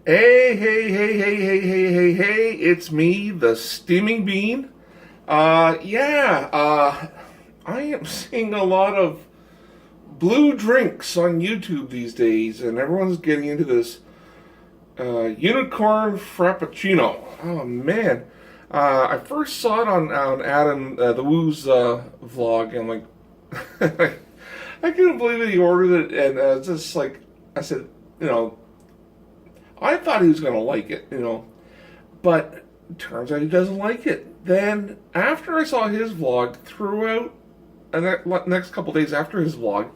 Hey, it's me, the Steaming Bean. I am seeing a lot of blue drinks on YouTube these days, and everyone's getting into this unicorn frappuccino. Oh, man. I first saw it on Adam the Woo's vlog, and I couldn't believe it. He ordered it, and just like, I said, you know, I thought he was going to like it, but it turns out he doesn't like it. Then, after I saw his vlog, throughout the next couple days after his vlog,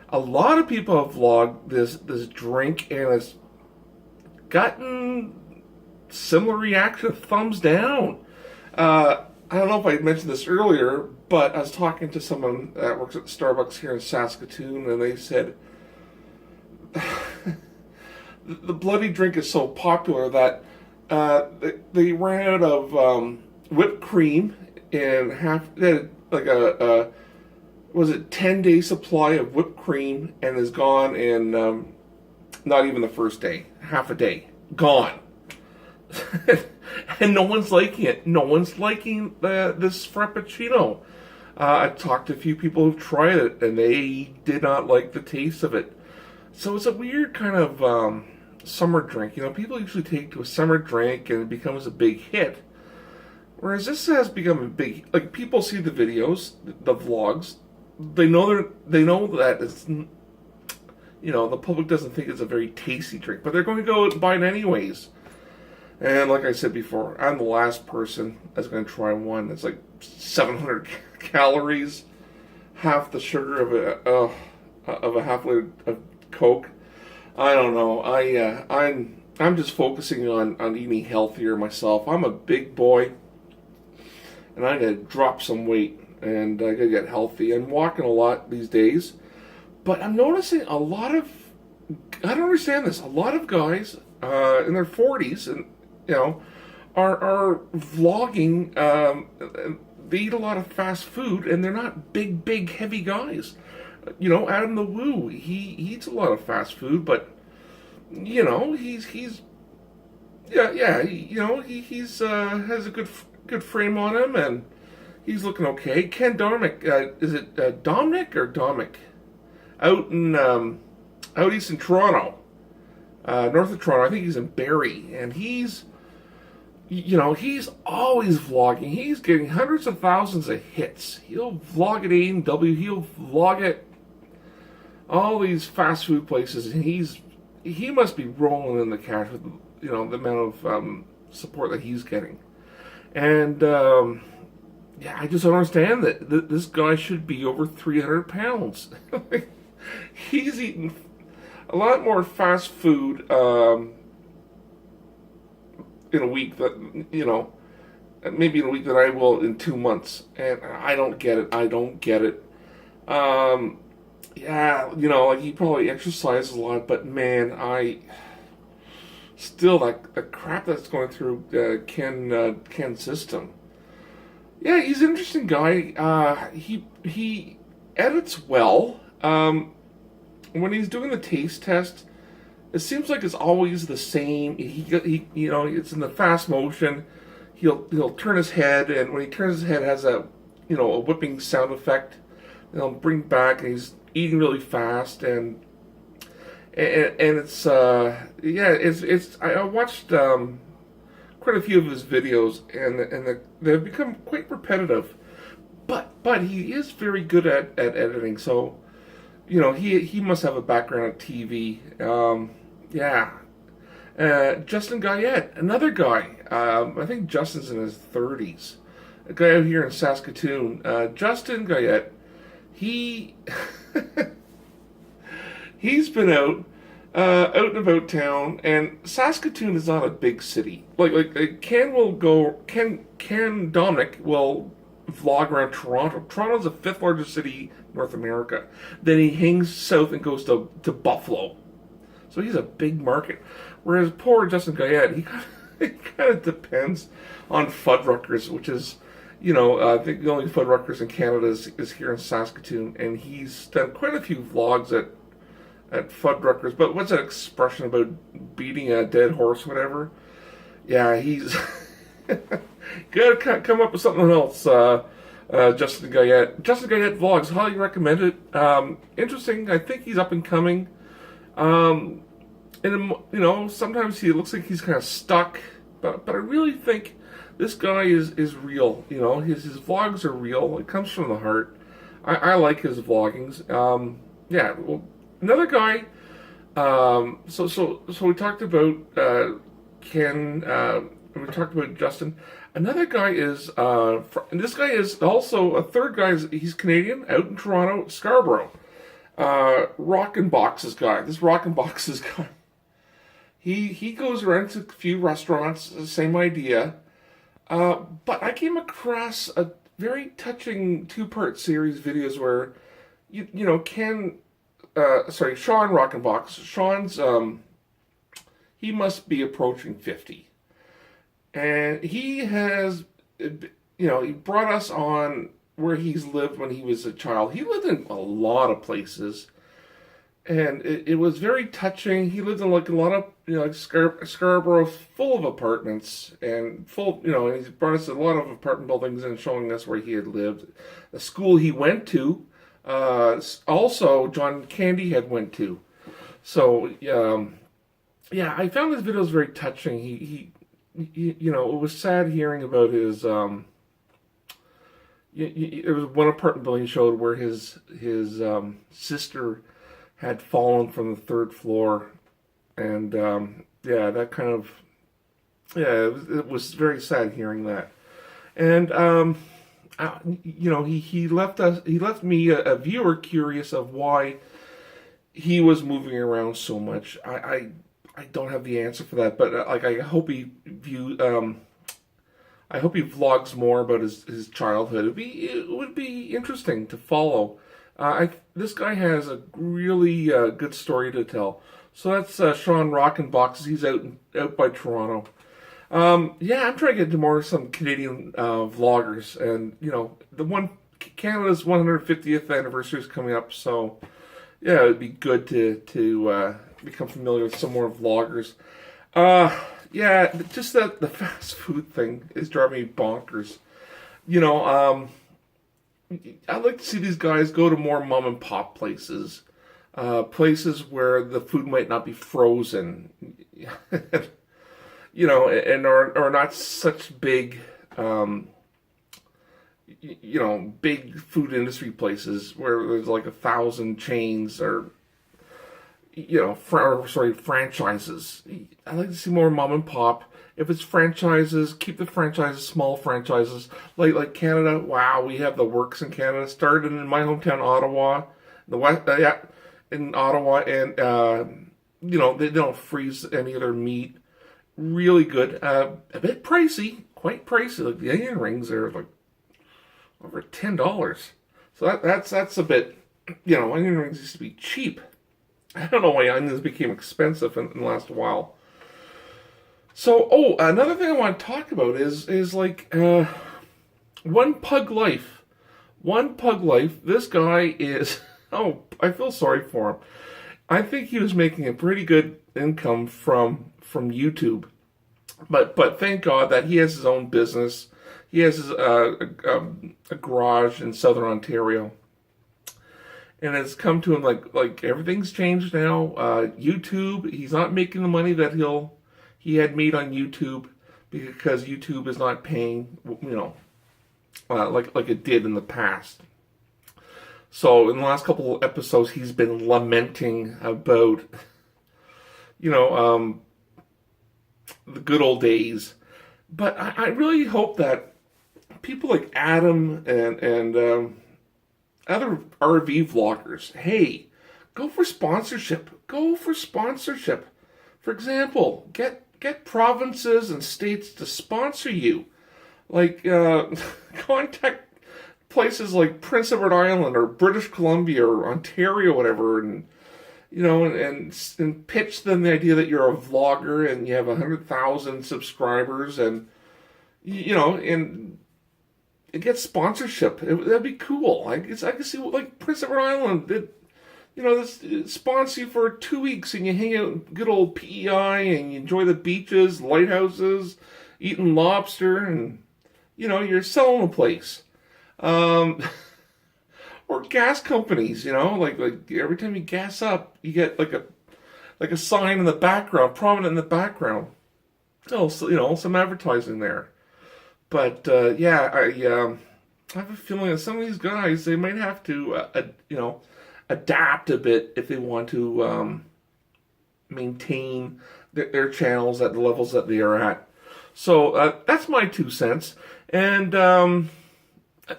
a lot of people have vlogged this drink, and it's gotten similar reaction, thumbs down. I don't know if I mentioned this earlier, but I was talking to someone that works at Starbucks here in Saskatoon, and they said the bloody drink is so popular that they ran out of whipped cream and they had like a was it 10-day supply of whipped cream, and is gone in not even the first day, half a day, gone. And no one's liking it. No one's liking this frappuccino. I talked to a few people who've tried it, and they did not like the taste of it. So it's a weird kind of summer drink. People usually take to a summer drink and it becomes a big hit. Whereas this has become a big, like, people see the videos, the vlogs, they know that it's, the public doesn't think it's a very tasty drink, but they're going to go and buy it anyways. And like I said before, I'm the last person that's going to try one that's like 700 calories, half the sugar of a half liter of Coke. I don't know. I'm just focusing on eating healthier myself. I'm a big boy, and I gotta drop some weight, and I gotta get healthy. I'm walking a lot these days, but I'm noticing a lot of, I don't understand this, a lot of guys in their 40s and are vlogging. They eat a lot of fast food, and they're not big heavy guys. Adam the Woo, he eats a lot of fast food, but he's has a good frame on him, and he's looking okay. Ken Domik, is it Dominic or Domik? Out east in Toronto, north of Toronto. I think he's in Barrie, and he's always vlogging. He's getting hundreds of thousands of hits. He'll vlog at A&W. He'll vlog at all these fast food places, and he must be rolling in the cash with the amount of support that he's getting. And I just don't understand that this guy should be over 300 pounds. He's eating a lot more fast food in a week maybe in a week than I will in 2 months, and I don't get it. He probably exercises a lot, but man, I still, like, the crap that's going through Ken's system. Yeah, he's an interesting guy. He edits well. When he's doing the taste test, it seems like it's always the same. He it's in the fast motion. He'll turn his head, and when he turns his head, it has a whipping sound effect. And he'll bring back, and he's eating really fast, and it's I watched quite a few of his videos, and they've become quite repetitive, but he is very good at editing. So he must have a background at TV. Justyn Guyette, another guy. I think Justin's in his 30s. A guy out here in Saskatoon. Justyn Guyette. He's been out and about town, and Saskatoon is not a big city. Like Ken Dominic will vlog around Toronto. Toronto's the 5th largest city in North America. Then he hangs south and goes to Buffalo. So he's a big market. Whereas poor Justyn Guyette, he kind of depends on Fuddruckers, which is, I think the only Fuddruckers in Canada is here in Saskatoon, and he's done quite a few vlogs at at Fuddruckers. But what's that expression about beating a dead horse, whatever? Yeah, he's gotta come up with something else. Justyn Guyette. Justyn Guyette vlogs, highly recommend it. Interesting. I think he's up and coming. And sometimes he looks like he's kind of stuck, but I really think this guy is real. His vlogs are real. It comes from the heart. I like his vloggings. Yeah. Well, another guy. So we talked about Ken. We talked about Justin. Another guy is, and this guy is also a third guy. He's Canadian, out in Toronto, Scarborough. Rockin' Boxes guy. This Rockin' Boxes guy. He goes around to a few restaurants. Same idea. But I came across a very touching two-part series videos where, Sean Rockin' Box. Sean's he must be approaching 50. And he has, he brought us on where he's lived when he was a child. He lived in a lot of places, and it was very touching. He lived in like a lot of, Scarborough, full of apartments, and and he's brought us a lot of apartment buildings and showing us where he had lived. The school he went to, also John Candy had went to. So, yeah, I found his videos very touching. He it was sad hearing about his, it was one apartment building showed where his sister had fallen from the third floor, and that kind of, it was very sad hearing that. And he left me a viewer curious of why he was moving around so much. I don't have the answer for that, but I hope he vlogs more about his childhood. It would be interesting to follow. This guy has a really good story to tell. So that's Sean Rockin' Boxes. He's out by Toronto. I'm trying to get to some Canadian vloggers, and Canada's 150th anniversary is coming up, so yeah, it'd be good to become familiar with some more vloggers. Just that the fast food thing is driving me bonkers. I'd like to see these guys go to more mom and pop places, places where the food might not be frozen, and are not such big, big food industry places where there's like 1,000 chains or franchises. I like to see more mom and pop. If it's franchises, keep the franchises small franchises. Like Canada, wow, we have the works in Canada. Started in my hometown, Ottawa, in Ottawa, and they don't freeze any of their meat. Really good. A bit pricey, quite pricey. Like the onion rings are like over $10. So that's a bit. Onion rings used to be cheap. I don't know why onions became expensive in the last while. So, another thing I want to talk about is like One Pug Life. One Pug Life. This guy is. I feel sorry for him. I think he was making a pretty good income from YouTube, but thank God that he has his own business. He has a garage in Southern Ontario. And it's come to him like everything's changed now. YouTube, he's not making the money that he had made on YouTube because YouTube is not paying, like it did in the past. So in the last couple of episodes, he's been lamenting about, the good old days. But I really hope that people like Adam and other RV vloggers, hey, go for sponsorship. Go for sponsorship. For example, get provinces and states to sponsor you. Like, contact places like Prince Edward Island or British Columbia or Ontario, whatever, and and pitch them the idea that you're a vlogger and you have 100,000 subscribers and and get sponsorship. That'd be cool. I can see like Prince Edward Island did. this sponsor you for 2 weeks, and you hang out in good old PEI, and you enjoy the beaches, lighthouses, eating lobster, and you're selling a place. Or gas companies, like every time you gas up, you get like a sign in the background, prominent in the background. Oh, so, some advertising there. But yeah, I have a feeling that some of these guys, they might have to adapt a bit if they want to maintain their channels at the levels that they are at. So that's my 2 cents. And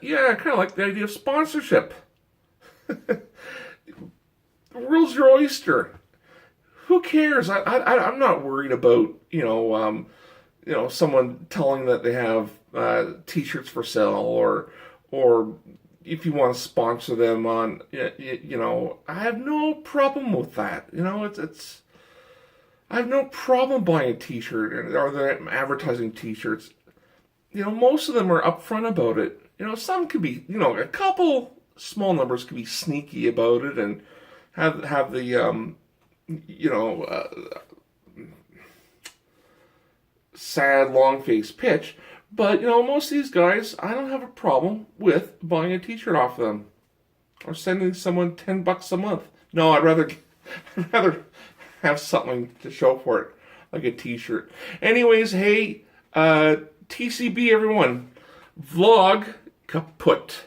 yeah, I kind of like the idea of sponsorship. The world's your oyster. Who cares? I'm not worried about someone telling that they have T-shirts for sale, or if you want to sponsor them on I have no problem with that. It's I have no problem buying a T-shirt, or they're advertising T-shirts. Most of them are upfront about it. Some could be, a couple small numbers could be sneaky about it and have the sad long-faced pitch. But most of these guys, I don't have a problem with buying a T-shirt off them or sending someone $10 a month. No, I'd rather have something to show for it, like a T-shirt. Anyways, hey, TCB everyone, vlog kaput.